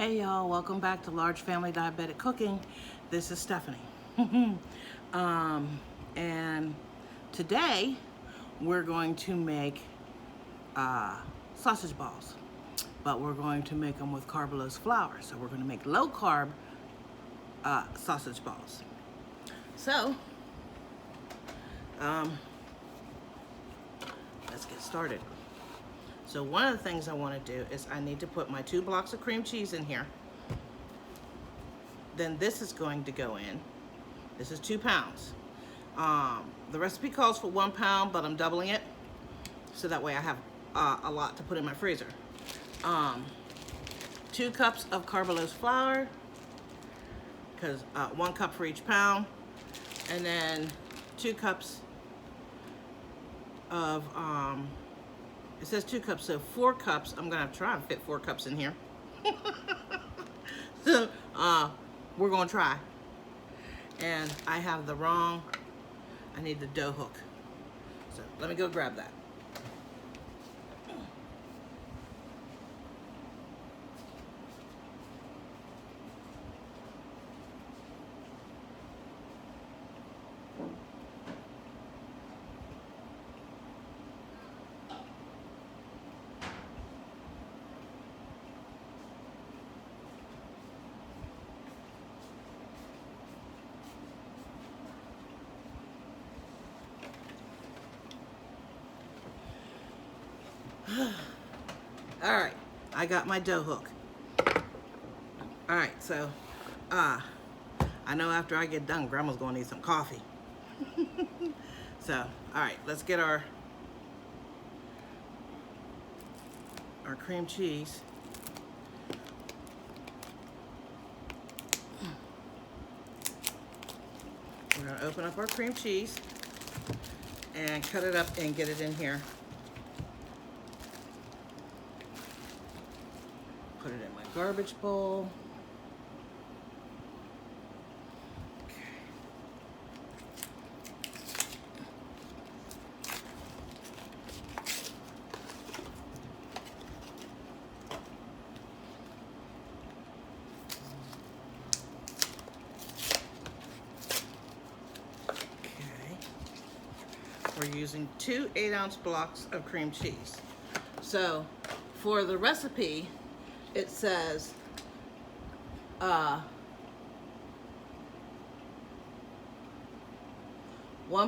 Hey y'all, welcome back to Large Family Diabetic Cooking. This is Stephanie. And today we're going to make sausage balls, but we're going to make them with carbulose flour. So we're going to make low carb sausage balls. So let's get started. So one of the things I want to do is I need to put my 2 blocks of cream cheese in here. Then this is going to go in. This is 2 pounds. The recipe calls for 1 pound, but I'm doubling it so that way I have a lot to put in my freezer. 2 cups of carbulose flour, because 1 cup for each pound, and then 2 cups of it says 2 cups, so 4 cups. I'm gonna try and fit 4 cups in here. So we're gonna try. And I have the wrong, I need the dough hook. So let me go grab that. All right, I got my dough hook. All right, so I know after I get done, Grandma's gonna need some coffee. So, all right, let's get our cream cheese. We're gonna open up our cream cheese and cut it up and get it in here. Put it in my garbage bowl. Okay. We're using 2 8-ounce blocks of cream cheese. So for the recipe, it says 1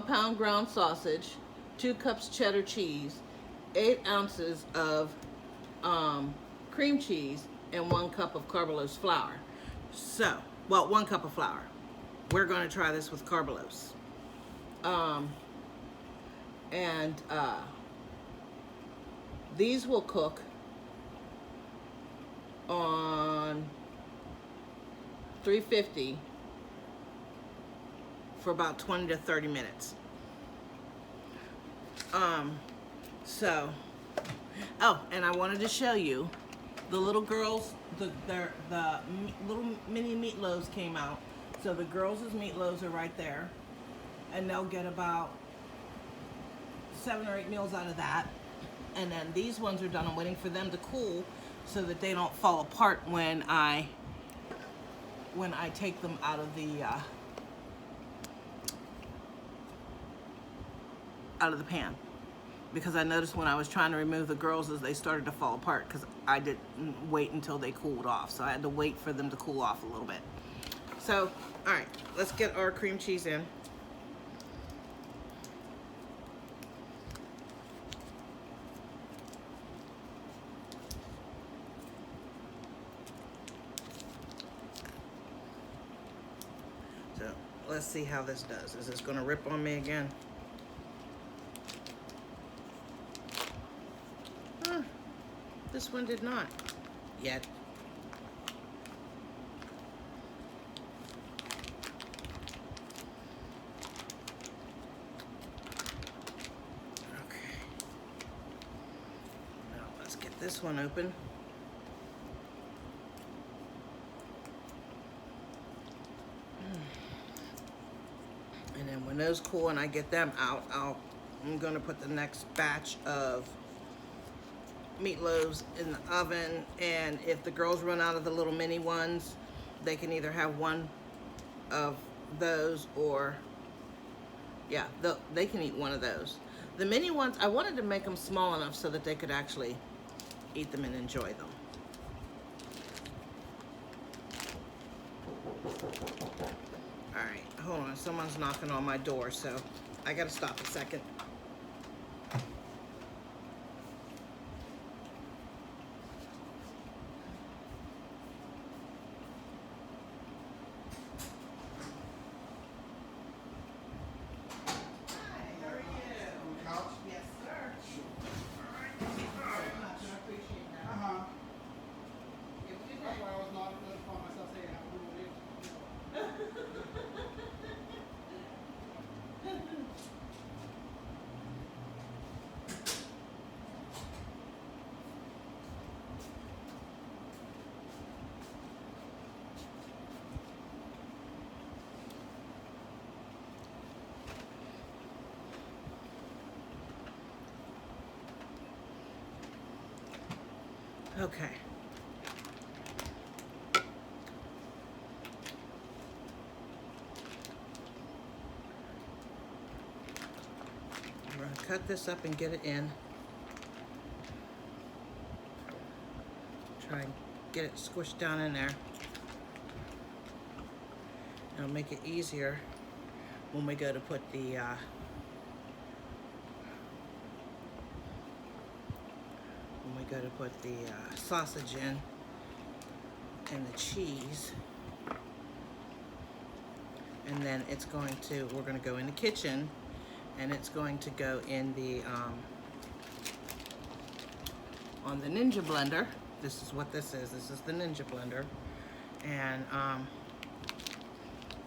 pound ground sausage, 2 cups cheddar cheese, 8 ounces of cream cheese, and 1 cup of carbulose flour. So, well, 1 cup of flour. We're going to try this with carbulose. These will cook on 350 for about 20 to 30 minutes. And I wanted to show you the little girls, the little mini meatloaves came out. So the girls' meatloaves are right there, and they'll get about 7 or 8 meals out of that. And then these ones are done. I'm waiting for them to cool so that they don't fall apart when I take them out of the pan, because I noticed when I was trying to remove the girls as they started to fall apart because I didn't wait until they cooled off, so I had to wait for them to cool off a little bit. So all right, let's get our cream cheese in. Let's see how this does. Is this going to rip on me again? This one did not yet. Okay. Now let's get this one open. And then when those cool and I get them out, I'm going to put the next batch of meatloaves in the oven, and if the girls run out of the little mini ones, they can either have one of those, or yeah, they can eat one of those. The mini ones, I wanted to make them small enough so that they could actually eat them and enjoy them. All right, hold on, someone's knocking on my door, so I gotta stop a second. Okay. We're going to cut this up and get it in. Try and get it squished down in there. It'll make it easier when we go to put the sausage in and the cheese. And then we're going to go in the kitchen, and it's going to go in the on the Ninja blender. This is what this is. This is the Ninja blender, and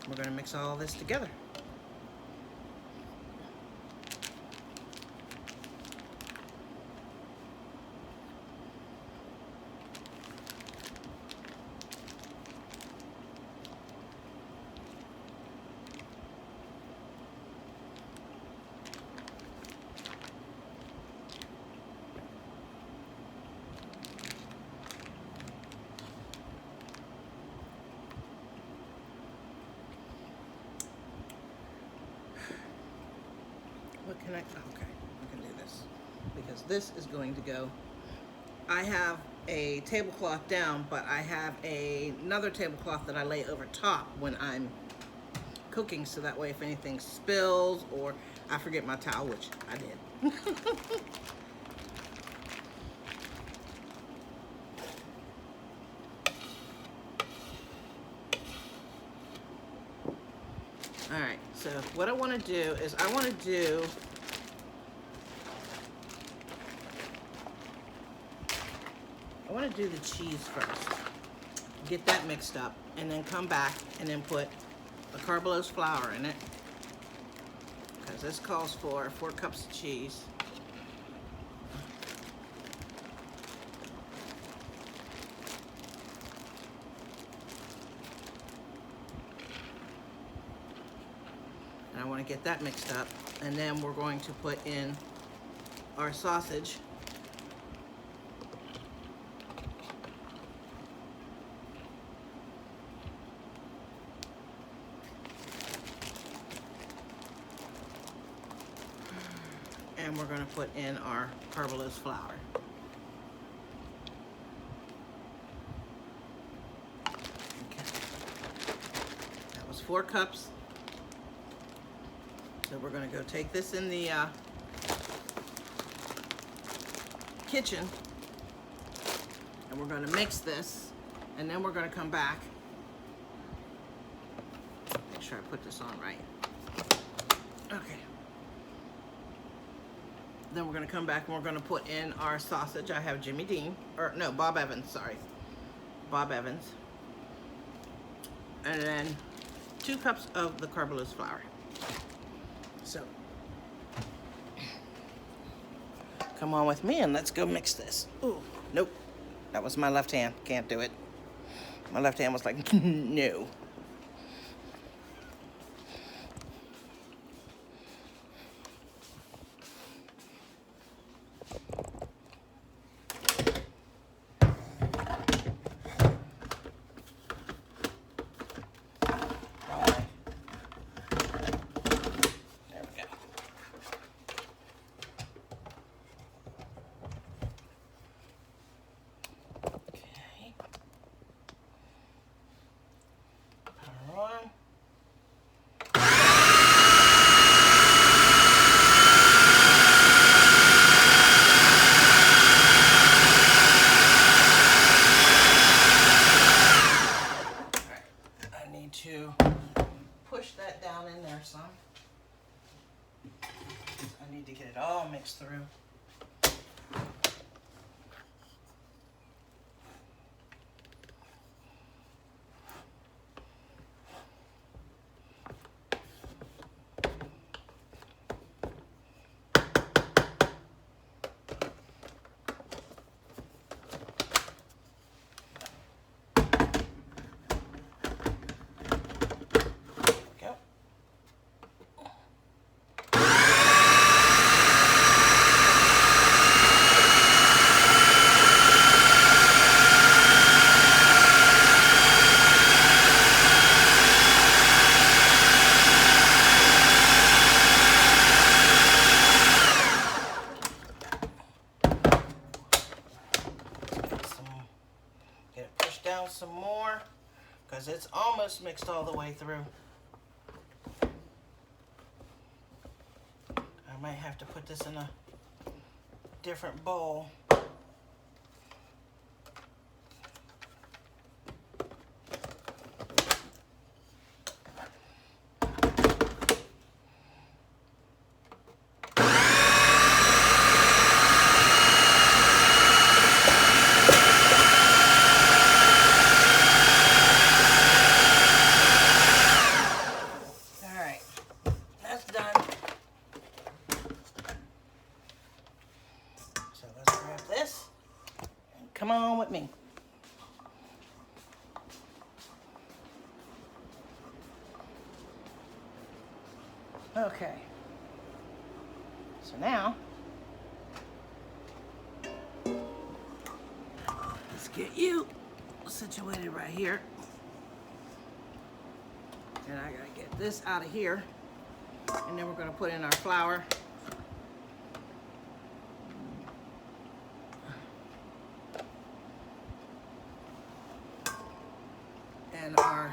we're going to mix all this together. What can okay, I can do this, because this is going to go, I have a tablecloth down, but I have another tablecloth that I lay over top when I'm cooking, so that way if anything spills or I forget my towel, which I did. All right, so what I want to do is I want to do the cheese first. Get that mixed up, and then come back and then put a carbose flour in it, because this calls for 4 cups of cheese. And I want to get that mixed up, and then we're going to put in our sausage. And we're going to put in our carbose flour. Okay. That was 4 cups. So we're going to go take this in the kitchen, and we're going to mix this, and then we're going to come back. Make sure I put this on right. Okay. Then we're going to come back and we're going to put in our sausage. I have Jimmy Dean, or no, Bob Evans, sorry. Bob Evans. And then 2 cups of the carbose flour. So, come on with me and let's go mix this. Ooh, nope. That was my left hand. Can't do it. My left hand was like, no. mix through. Down some more because it's almost mixed all the way through. I might have to put this in a different bowl. Come on with me. Okay. So now, let's get you situated right here. And I gotta get this out of here. And then we're gonna put in our flour. And our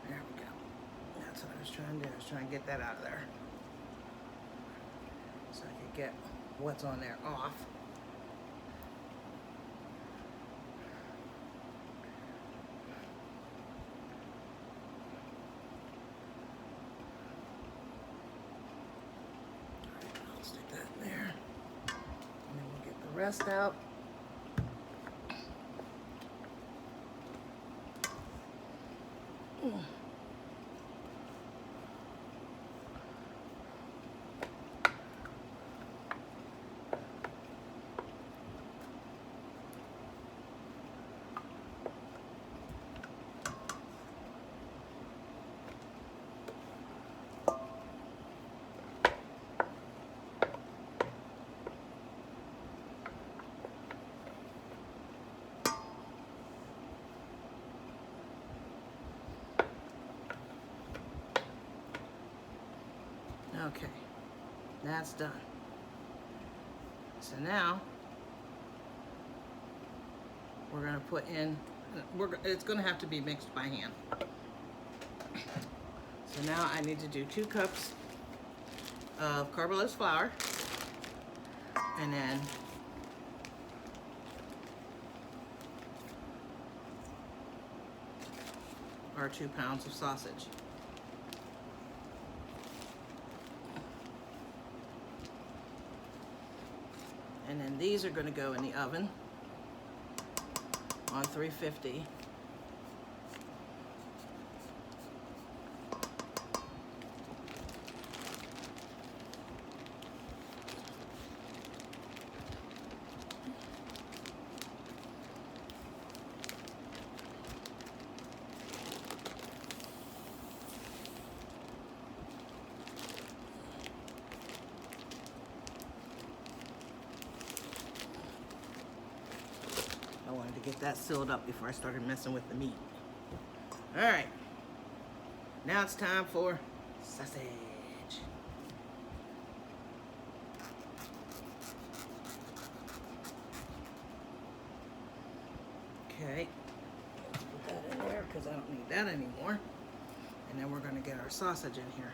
there we go. That's what I was trying to do. I was trying to get that out of there. So I could get what's on there off. Rest out. Okay, that's done. So now we're going to put in, it's going to have to be mixed by hand. So now I need to do 2 cups of carbose flour, and then our 2 pounds of sausage. And then these are going to go in the oven on 350. I wanted to get that sealed up before I started messing with the meat. All right, now it's time for sausage. Okay, put that in there because I don't need that anymore. And then we're going to get our sausage in here.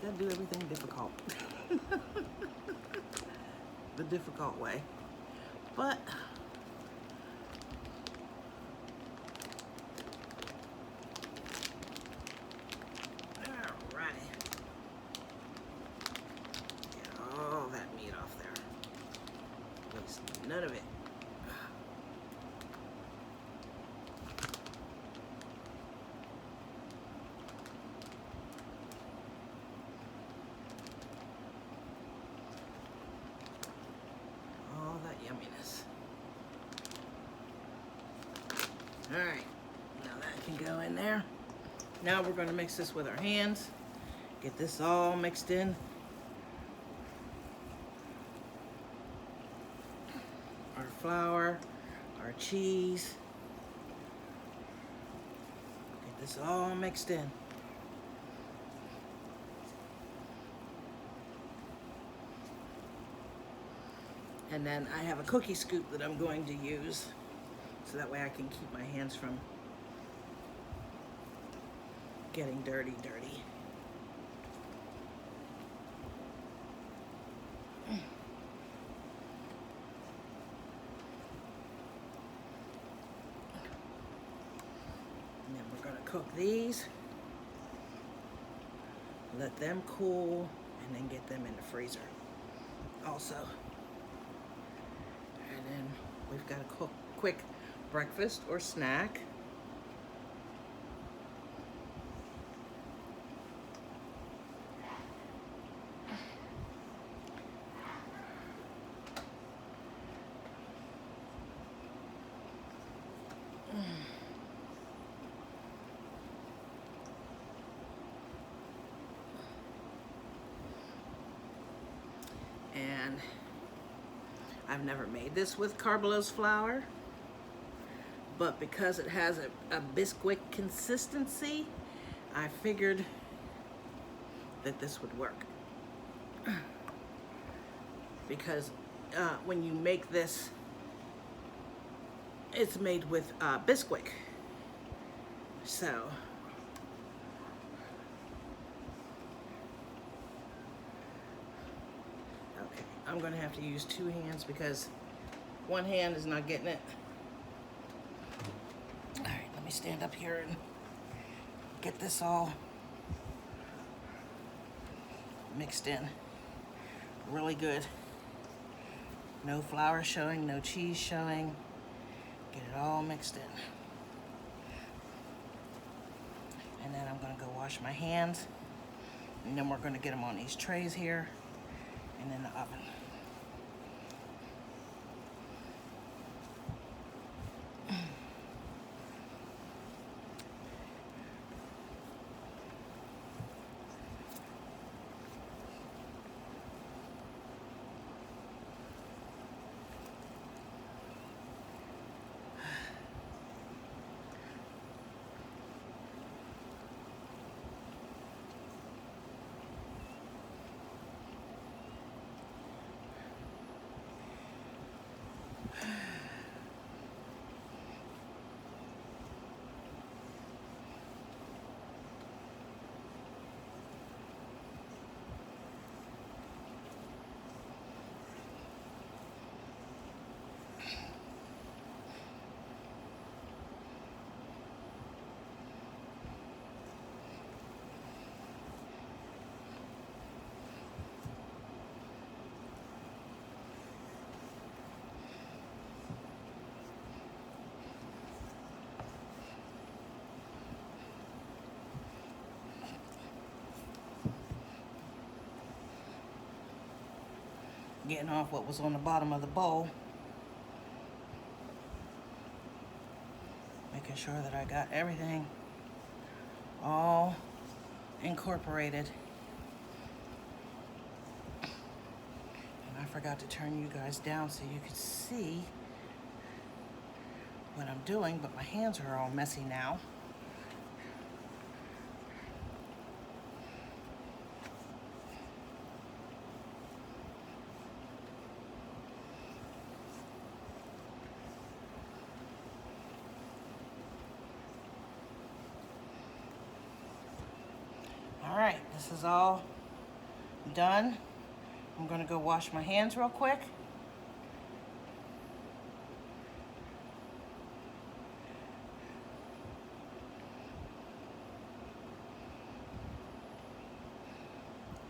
gotta do everything difficult. The difficult way. But alright. Get all that meat off there. Waste none of it. Yumminess. All right, now that can go in there. Now we're going to mix this with our hands. Get this all mixed in. Our flour, our cheese. Get this all mixed in. And then I have a cookie scoop that I'm going to use so that way I can keep my hands from getting dirty. And then we're going to cook these, let them cool, and then get them in the freezer also. And then we've got a quick breakfast or snack. And I've never made this with carbulose flour, but because it has a biscuit consistency, I figured that this would work. Because when you make this, it's made with biscuit. So I'm going to have to use two hands because one hand is not getting it. All right, let me stand up here and get this all mixed in really good. No flour showing, no cheese showing. Get it all mixed in. And then I'm going to go wash my hands. And then we're going to get them on these trays here and in the oven. Getting off what was on the bottom of the bowl. Making sure that I got everything all incorporated. And I forgot to turn you guys down so you could see what I'm doing, but my hands are all messy now. All right, this is all done. I'm gonna go wash my hands real quick.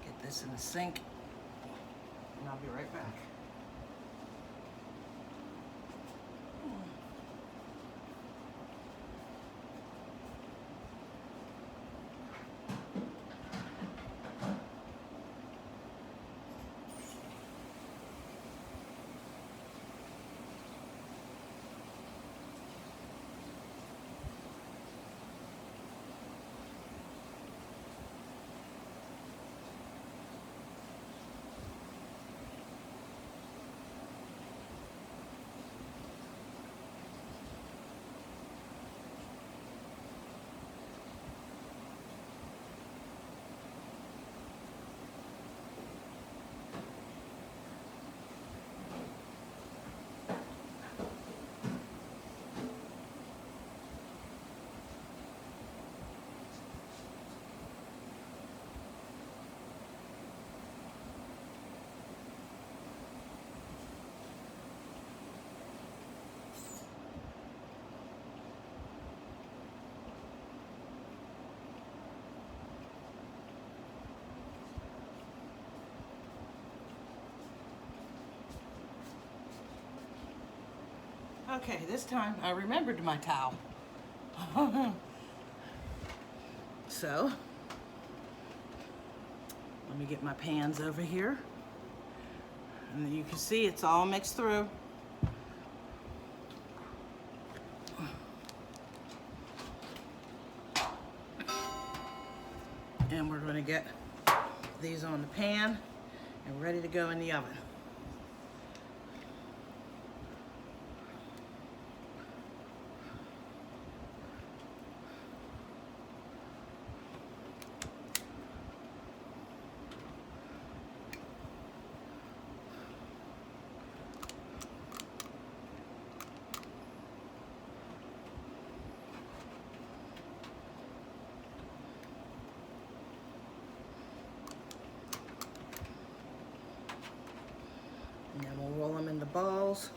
Get this in the sink, and I'll be right back. Okay, this time I remembered my towel. So, let me get my pans over here. And you can see it's all mixed through. And we're going to get these on the pan and ready to go in the oven. And then we'll roll them into balls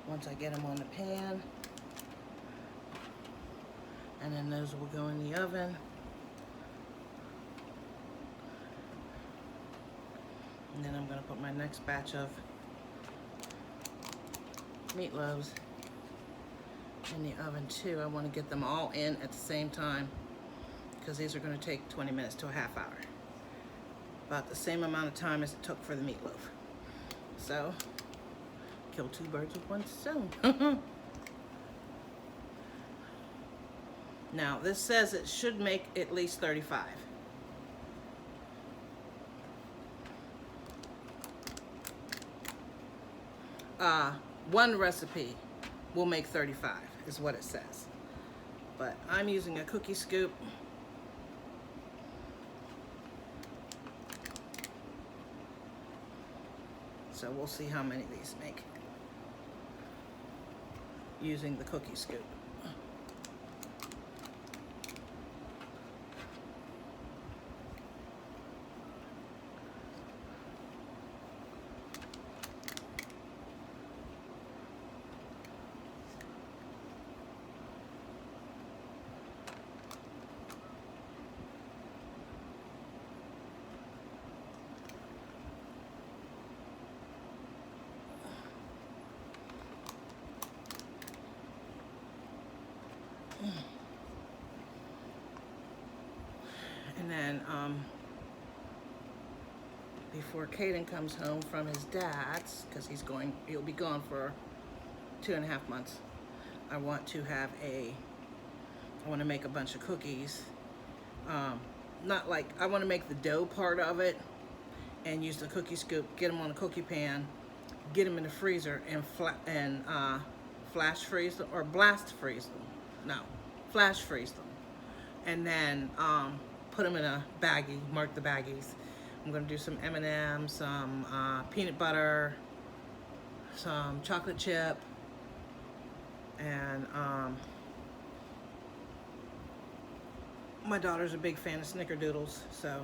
once I get them on the pan. And then those will go in the oven. And then I'm going to put my next batch of meatloaves in the oven too. I want to get them all in at the same time because these are going to take 20 minutes to a half hour. About the same amount of time as it took for the meatloaf. So, kill two birds with one stone. Now, this says it should make at least 35. One recipe will make 35, is what it says. But I'm using a cookie scoop. So we'll see how many of these make using the cookie scoop. And then before Caden comes home from his dad's, because he'll be gone for 2.5 months, I want to make a bunch of cookies. Not like, I want to make the dough part of it and use the cookie scoop, get them on a cookie pan, get them in the freezer and flash freeze them, or blast freeze them. No, flash freeze them. And then put them in a baggie, mark the baggies. I'm gonna do some M&M's, some peanut butter, some chocolate chip, and My daughter's a big fan of snickerdoodles, so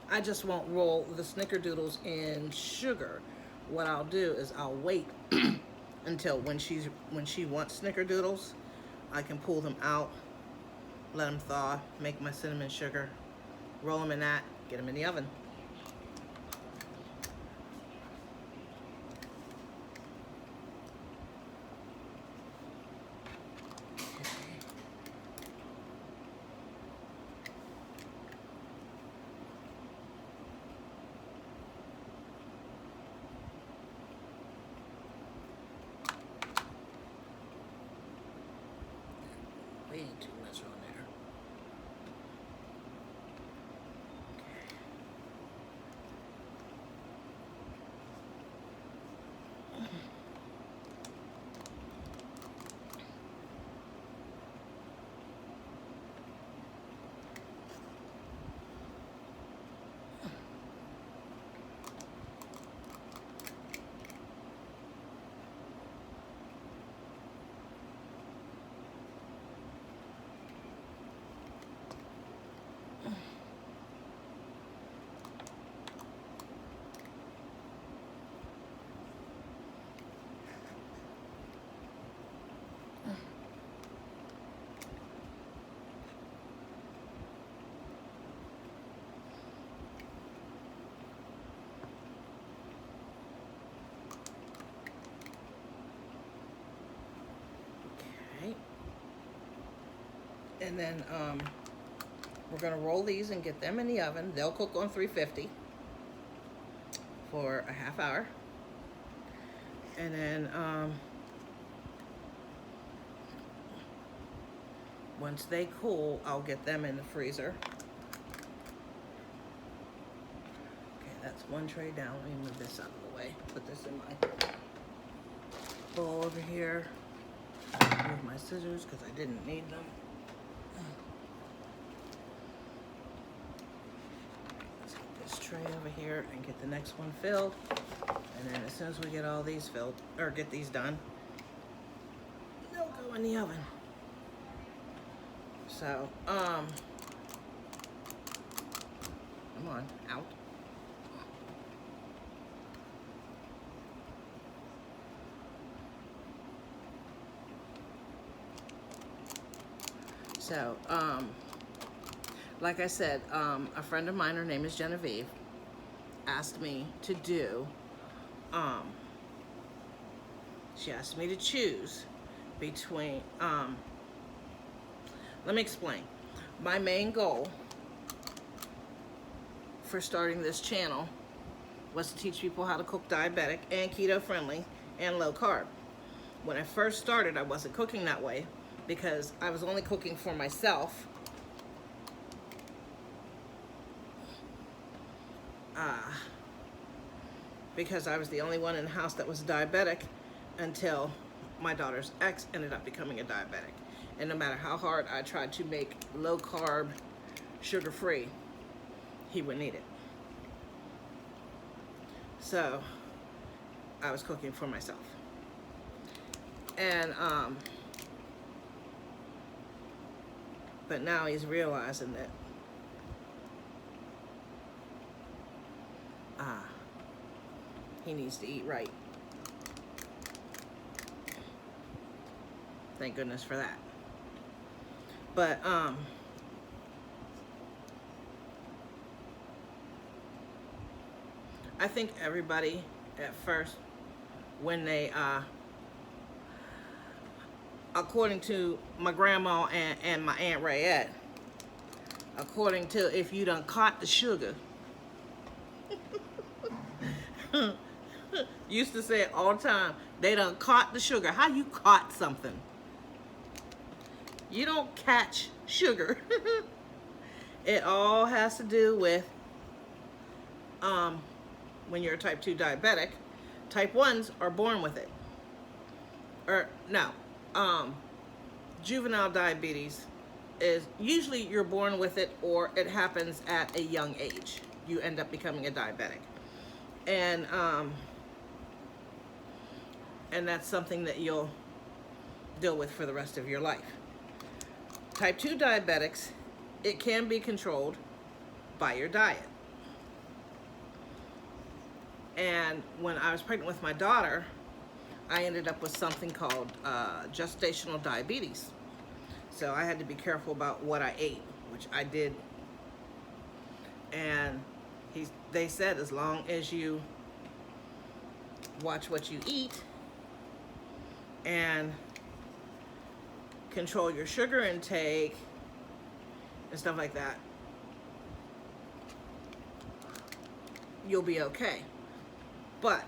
I just won't roll the snickerdoodles in sugar. What I'll do is I'll wait until when she wants snickerdoodles, I can pull them out, let them thaw, make my cinnamon sugar, roll them in that, get them in the oven. Way too much on there. And then we're gonna roll these and get them in the oven. They'll cook on 350 for a half hour. And then once they cool, I'll get them in the freezer. Okay, that's one tray down. Let me move this out of the way. Put this in my bowl over here. Move my scissors because I didn't need them. Tray over here and get the next one filled, and then as soon as we get all these filled or get these done, they'll go in the oven. So come on, out. So like I said, a friend of mine, her name is Genevieve, asked me to do, she asked me to choose between, let me explain. My main goal for starting this channel was to teach people how to cook diabetic and keto friendly and low carb. When I first started, I wasn't cooking that way because I was only cooking for myself. Because I was the only one in the house that was diabetic until my daughter's ex ended up becoming a diabetic. And no matter how hard I tried to make low carb, sugar free, he wouldn't eat it. So I was cooking for myself. And but now he's realizing that he needs to eat right. Thank goodness for that. But I think everybody at first, when they according to my grandma and my Aunt Rayette, according to if you done caught the sugar, used to say it all the time, they done caught the sugar. How you caught something? You don't catch sugar. It all has to do with when you're a type 2 diabetic. Type 1s are born with it. Or no, juvenile diabetes is usually you're born with it, or it happens at a young age. You end up becoming a diabetic. And that's something that you'll deal with for the rest of your life. Type 2 diabetics it can be controlled by your diet. And when I was pregnant with my daughter, I ended up with something called gestational diabetes. So I had to be careful about what I ate, which I did. And they said as long as you watch what you eat and control your sugar intake and stuff like that, you'll be okay. But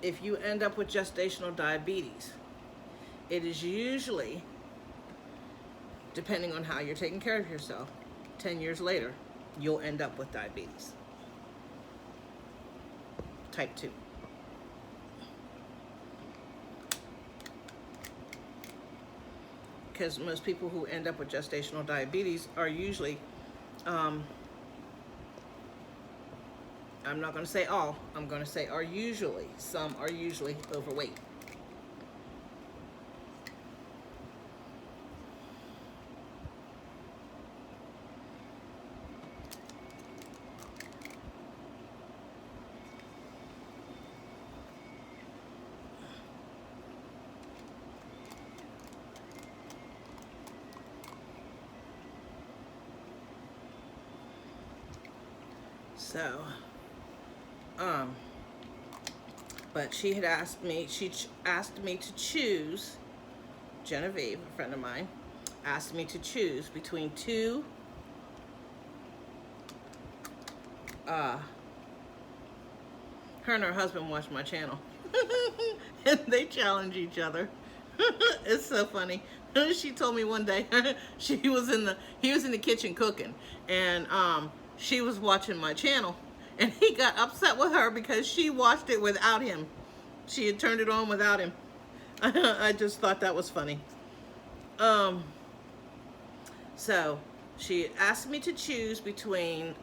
if you end up with gestational diabetes, it is usually, depending on how you're taking care of yourself, 10 years later, you'll end up with diabetes. Type 2. Because most people who end up with gestational diabetes are usually, I'm not going to say all, I'm going to say are usually, some are usually overweight. So, but she had asked me, asked me to choose, Genevieve, a friend of mine, asked me to choose between two her and her husband watch my channel. And they challenge each other. It's so funny. She told me one day he was in the kitchen cooking, and she was watching my channel, and he got upset with her because she watched it without him. She had turned it on without him. I just thought that was funny. So she asked me to choose between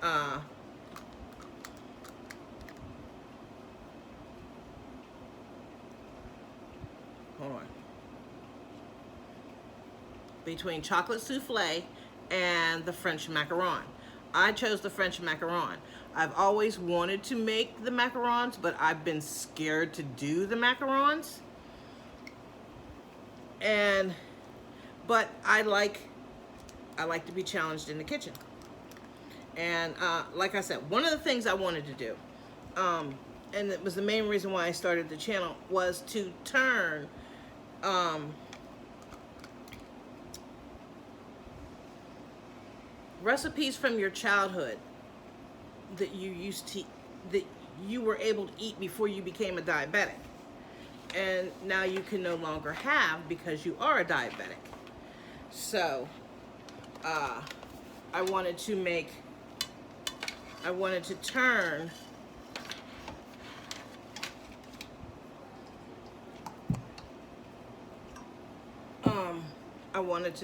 between chocolate souffle and the French macaron. I chose the French macaron. I've always wanted to make the macarons, but I've been scared to do the macarons. But I like to be challenged in the kitchen. And like I said, one of the things I wanted to do, and it was the main reason why I started the channel, was to turn recipes from your childhood that you were able to eat before you became a diabetic, and now you can no longer have because you are a diabetic. So I wanted to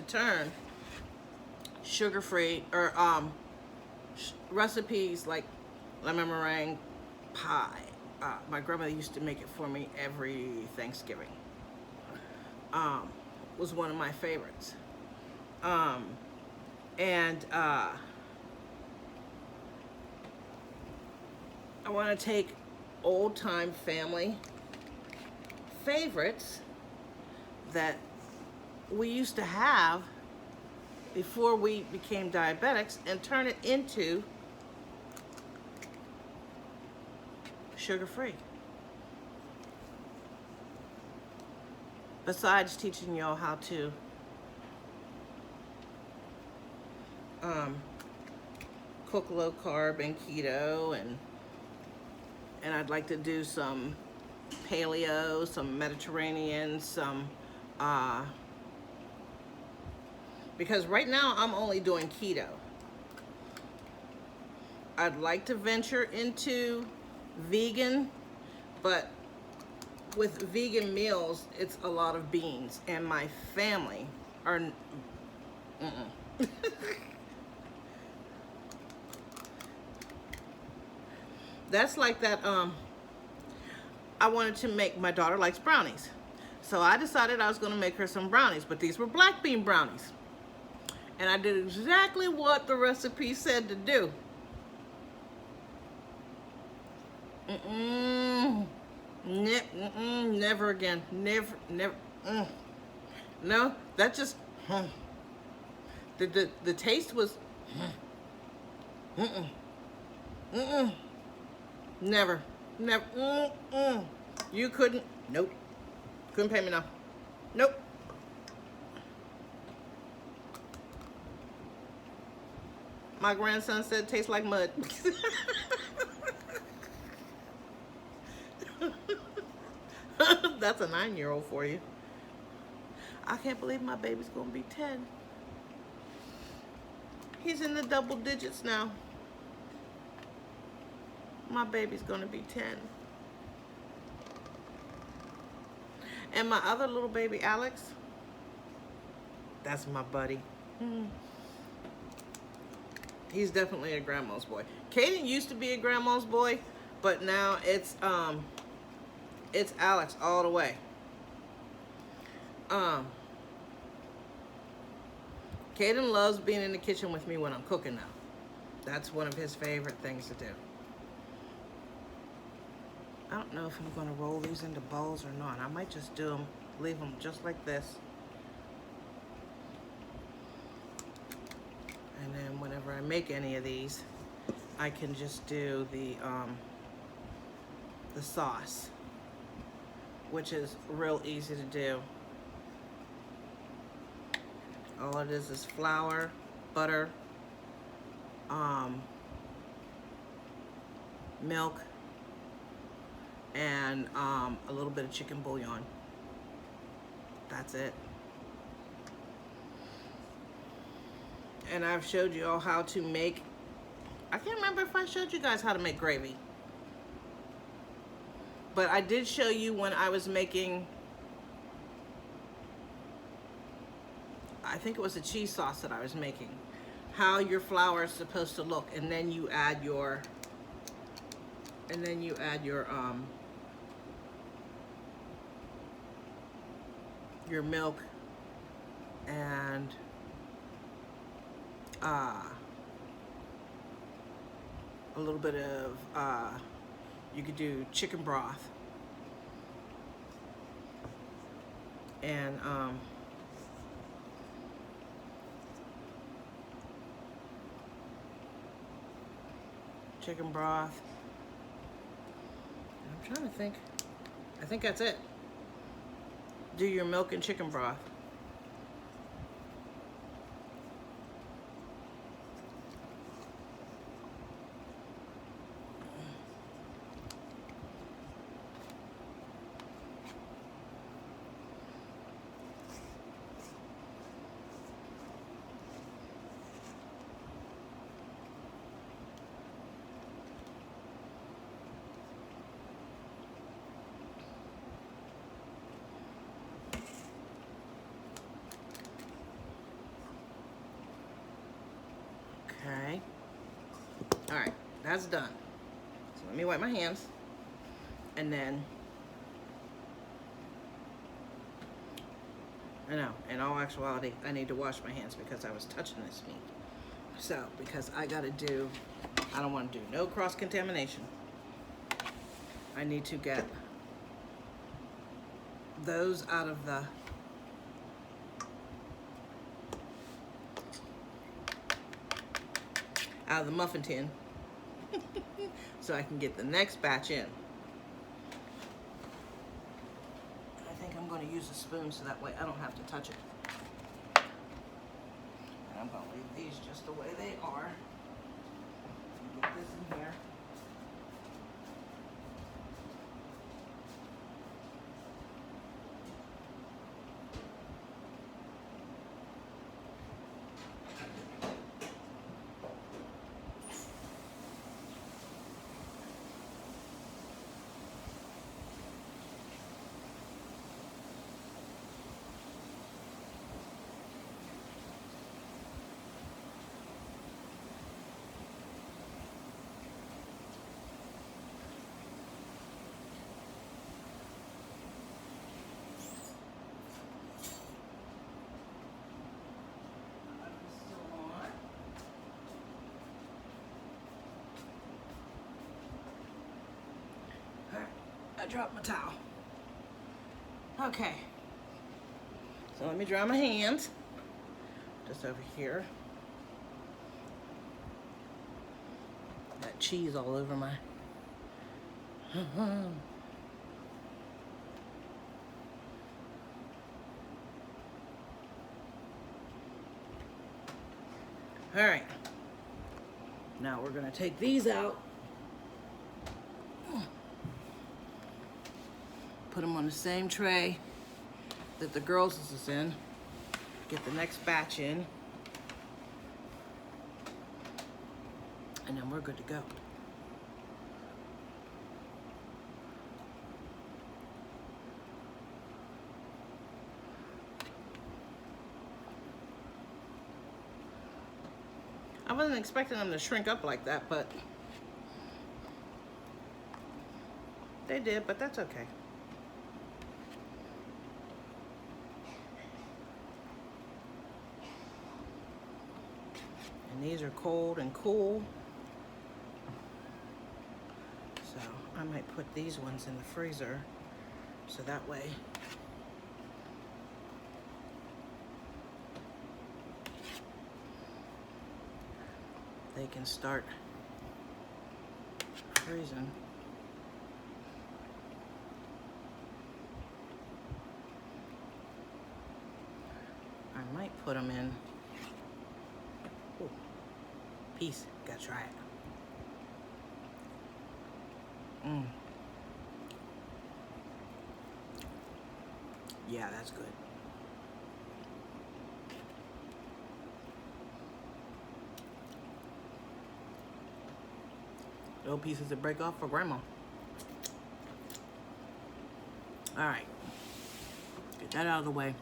turn sugar-free or recipes like lemon meringue pie. My grandmother used to make it for me every Thanksgiving. Was one of my favorites. I want to take old-time family favorites that we used to have before we became diabetics and turn it into sugar-free. Besides teaching y'all how to cook low carb and keto, and I'd like to do some paleo, some Mediterranean, some because right now I'm only doing keto. I'd like to venture into vegan, but with vegan meals, it's a lot of beans, and my family are That's like that, I wanted to make, my daughter likes brownies. So I decided I was gonna make her some brownies, but these were black bean brownies. And I did exactly what the recipe said to do. Never again. Never. No, that just, the taste was, never. You couldn't, nope. Couldn't pay me now. Nope. My grandson said it tastes like mud. That's a 9-year-old for you. I can't believe my baby's gonna be 10. He's in the double digits now. My baby's gonna be 10. And my other little baby, Alex, that's my buddy. He's definitely a grandma's boy. Caden used to be a grandma's boy, but now it's Alex all the way. Caden loves being in the kitchen with me when I'm cooking now. That's one of his favorite things to do. I don't know if I'm gonna roll these into bowls or not. I might just do them, leave them just like this. And then whenever I make any of these, I can just do the sauce, which is real easy to do. All it is flour, butter, milk, and a little bit of chicken bouillon. That's it. And I've showed you all how to make, I can't remember if I showed you guys how to make gravy. But I did show you when I was making, I think it was a cheese sauce that I was making, how your flour is supposed to look, and then you add your, milk and a little bit of, you could do chicken broth and chicken broth. I'm trying to think. I think that's it. Do your milk and chicken broth. Okay. All right, that's done. So let me wipe my hands. And then, I know, in all actuality, I need to wash my hands because I was touching this meat. So, because I gotta do, I don't wanna do no cross-contamination. I need to get those out of the muffin tin so I can get the next batch in. I think I'm going to use a spoon so that way I don't have to touch it. And I'm going to leave these just the way they are. Get this in here. I dropped my towel. Okay. So let me dry my hands. Just over here. Got cheese all over my... All right. Now we're gonna take these out. Put them on the same tray that the girls' is in. Get the next batch in. And then we're good to go. I wasn't expecting them to shrink up like that, but they did, but that's okay. And these are cold and cool. So I might put these ones in the freezer so that way they can start freezing. I might put them in. Ooh, piece, gotta try it. Yeah, that's good. Little pieces to break off for grandma. All right, get that out of the way.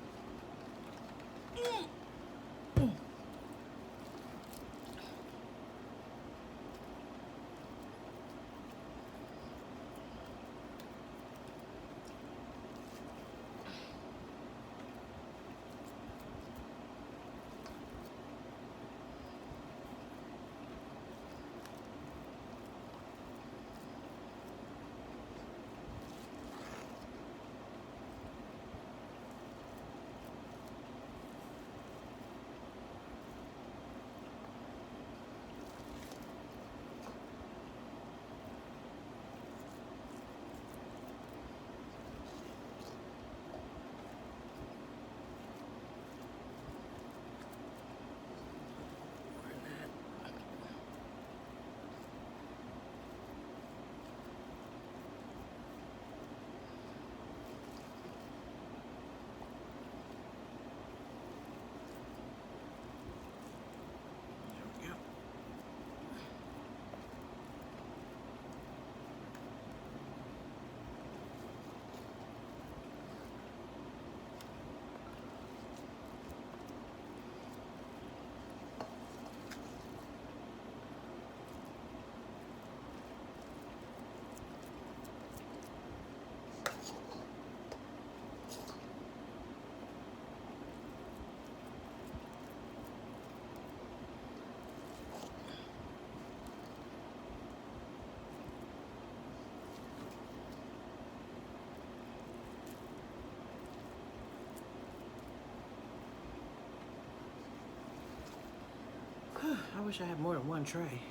I wish I had more than one tray.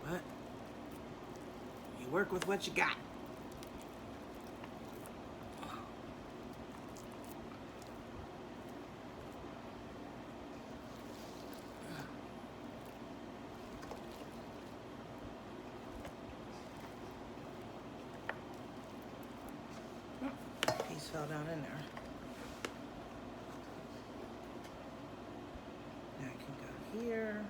But you work with what you got. Piece fell down in there. That can go here.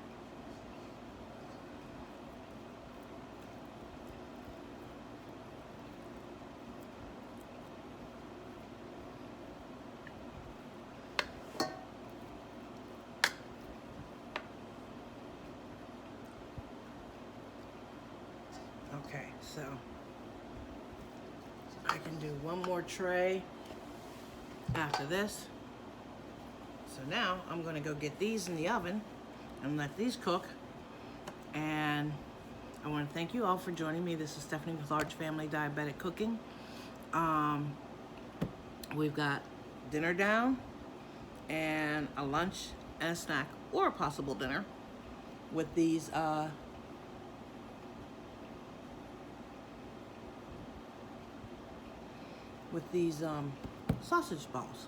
Okay, so I can do one more tray after this. So now I'm gonna go get these in the oven and let these cook, and I want to thank you all for joining me. This is Stephanie with Large Family Diabetic Cooking. We've got dinner down and a lunch and a snack, or a possible dinner, with these sausage balls.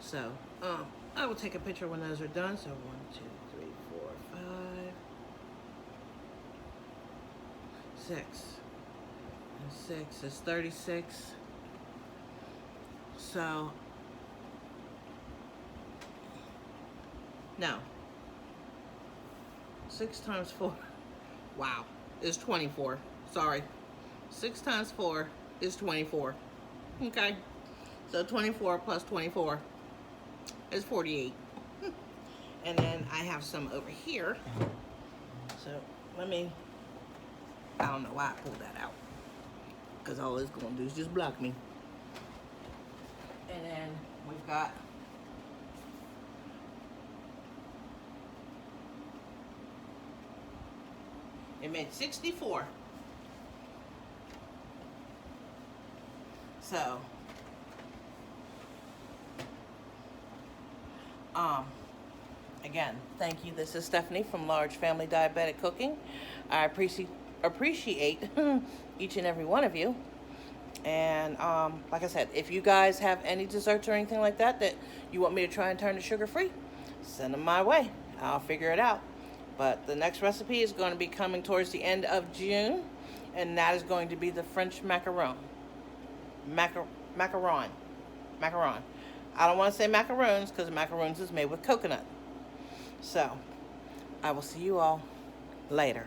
So I will take a picture when those are done. So 1, 2, 3, 4, 5, 6, and 6 is 36. So no, 6 times 4, wow, is 24. Sorry, 6 times 4 is 24. Okay, so 24 plus 24 is 48. And then I have some over here. So let me, I don't know why I pulled that out, because all it's going to do is just block me. And then we've got it made 64. So again, thank you. This is Stephanie from Large Family Diabetic Cooking. I appreciate each and every one of you. And like I said, if you guys have any desserts or anything like that that you want me to try and turn to sugar-free, send them my way. I'll figure it out. But the next recipe is going to be coming towards the end of June, and that is going to be the French macaron. Macaron. I don't want to say macaroons, because macaroons is made with coconut. So I will see you all later.